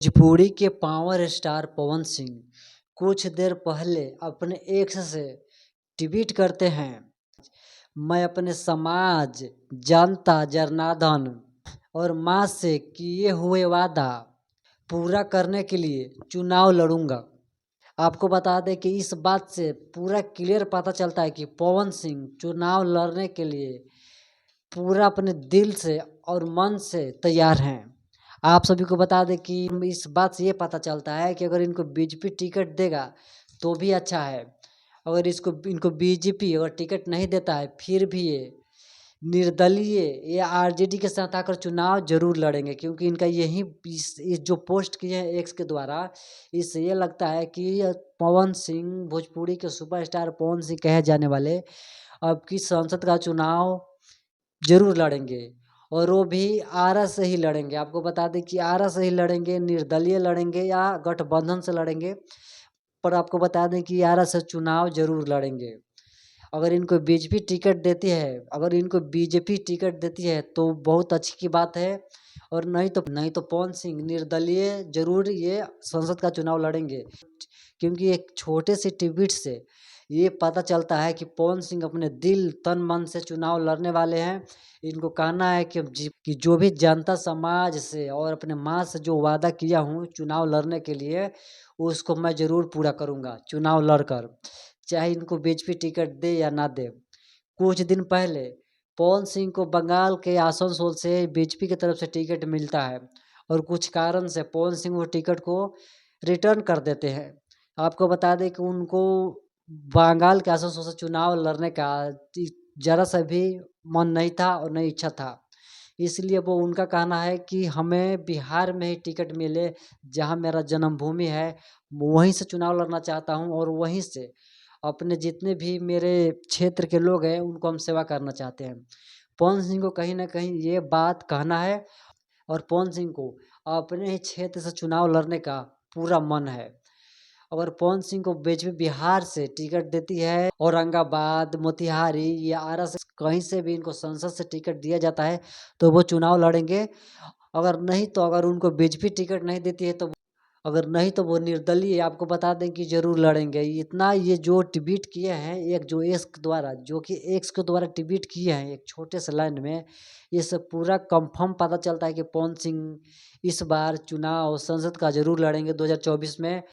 भोजपुरी के power star Pawan Singh कुछ देर पहले अपने एक्स से ट्वीट करते हैं, मैं अपने समाज, जनता, जनार्दन और माँ से किए हुए वादा पूरा करने के लिए चुनाव लड़ूंगा। आपको बता दें कि इस बात से पूरा क्लियर पता चलता है कि पवन सिंह चुनाव लड़ने के लिए पूरा अपने दिल से और मन से तैयार हैं। आप सभी को बता दें कि इस बात से ये पता चलता है कि अगर इनको बीजेपी टिकट देगा तो भी अच्छा है, अगर इनको बीजेपी अगर टिकट नहीं देता है फिर भी ये निर्दलीय या आरजेडी के साथ आकर चुनाव जरूर लड़ेंगे, क्योंकि इनका यही इस जो पोस्ट किए हैं एक्स के द्वारा, इससे ये लगता है कि पवन सिंह, भोजपुरी के सुपरस्टार पवन सिंह कहे जाने वाले अब की संसद का चुनाव जरूर लड़ेंगे और वो भी आरा से ही लड़ेंगे। आपको बता दें कि आरा से ही लड़ेंगे, निर्दलीय लड़ेंगे या गठबंधन से लड़ेंगे, पर आपको बता दें कि आरा से चुनाव जरूर लड़ेंगे। अगर इनको बीजेपी टिकट देती है तो बहुत अच्छी की बात है, और नहीं तो पवन सिंह निर्दलीय जरूर ये संसद का चुनाव लड़ेंगे, क्योंकि एक छोटे से ट्वीट से ये पता चलता है कि पवन सिंह अपने दिल, तन, मन से चुनाव लड़ने वाले हैं। इनको कहना है कि जो भी जनता समाज से और अपने माँ से जो वादा किया हूँ चुनाव लड़ने के लिए, उसको मैं ज़रूर पूरा करूँगा चुनाव लड़कर, चाहे इनको बीजेपी टिकट दे या ना दे। कुछ दिन पहले पवन सिंह को बंगाल के आसनसोल से बीजेपी की तरफ से टिकट मिलता है और कुछ कारण से पवन सिंह वो टिकट को रिटर्न कर देते हैं। आपको बता दें कि उनको बंगाल के आसनसोल से चुनाव लड़ने का ज़रा सा भी मन नहीं था और नहीं इच्छा था, इसलिए वो उनका कहना है कि हमें बिहार में ही टिकट मिले, जहां मेरा जन्मभूमि है, वहीं से चुनाव लड़ना चाहता हूं और वहीं से अपने जितने भी मेरे क्षेत्र के लोग हैं उनको हम सेवा करना चाहते हैं। पवन सिंह को कहीं ना कहीं ये बात कहना है और पवन सिंह को अपने ही क्षेत्र से चुनाव लड़ने का पूरा मन है। अगर पवन सिंह को बीजेपी बिहार से टिकट देती है, औरंगाबाद, मोतिहारी या आरा से कहीं से भी इनको संसद से टिकट दिया जाता है तो वो चुनाव लड़ेंगे। अगर उनको बीजेपी टिकट नहीं देती है तो वो निर्दलीय, आपको बता दें कि जरूर लड़ेंगे। इतना ये जो ट्वीट किए हैं जो कि एक्स के द्वारा ट्वीट किए हैं एक छोटे से लाइन में, ये सब पूरा कंफर्म पता चलता है कि पवन सिंह इस बार चुनाव संसद का जरूर लड़ेंगे 2024 में।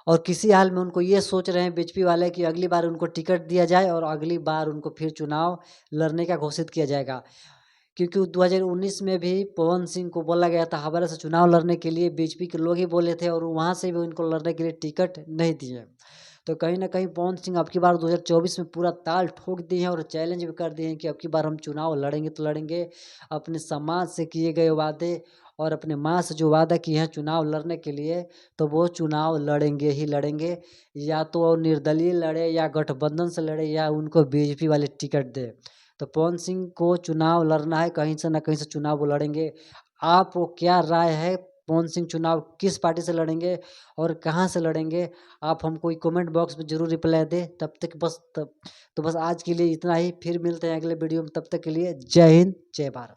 और किसी हाल में उनको ये सोच रहे हैं बीजेपी वाले कि अगली बार उनको टिकट दिया जाए और अगली बार उनको फिर चुनाव लड़ने का घोषित किया जाएगा, क्योंकि 2019 में भी पवन सिंह को बोला गया था हमारे से चुनाव लड़ने के लिए, बीजेपी के लोग ही बोले थे और वहाँ से भी उनको लड़ने के लिए टिकट नहीं दिए। तो कहीं ना कहीं पवन सिंह अब की बार 2024 में पूरा ताल ठोक दिए हैं और चैलेंज भी कर दिए हैं कि अब की बार हम चुनाव लड़ेंगे तो लड़ेंगे। अपने समाज से किए गए वादे और अपने माँ से जो वादा किए हैं चुनाव लड़ने के लिए, तो वो चुनाव लड़ेंगे ही लड़ेंगे, या तो वो निर्दलीय लड़े या गठबंधन से लड़े या उनको बीजेपी वाले टिकट दे। तो पवन सिंह को चुनाव लड़ना है, कहीं से ना कहीं से चुनाव वो लड़ेंगे। आपको क्या राय है, पवन सिंह चुनाव किस पार्टी से लड़ेंगे और कहाँ से लड़ेंगे? आप हमको कमेंट बॉक्स में ज़रूर रिप्लाई दें। तो बस आज के लिए इतना ही, फिर मिलते हैं अगले वीडियो में, तब तक के लिए जय हिंद, जय भारत।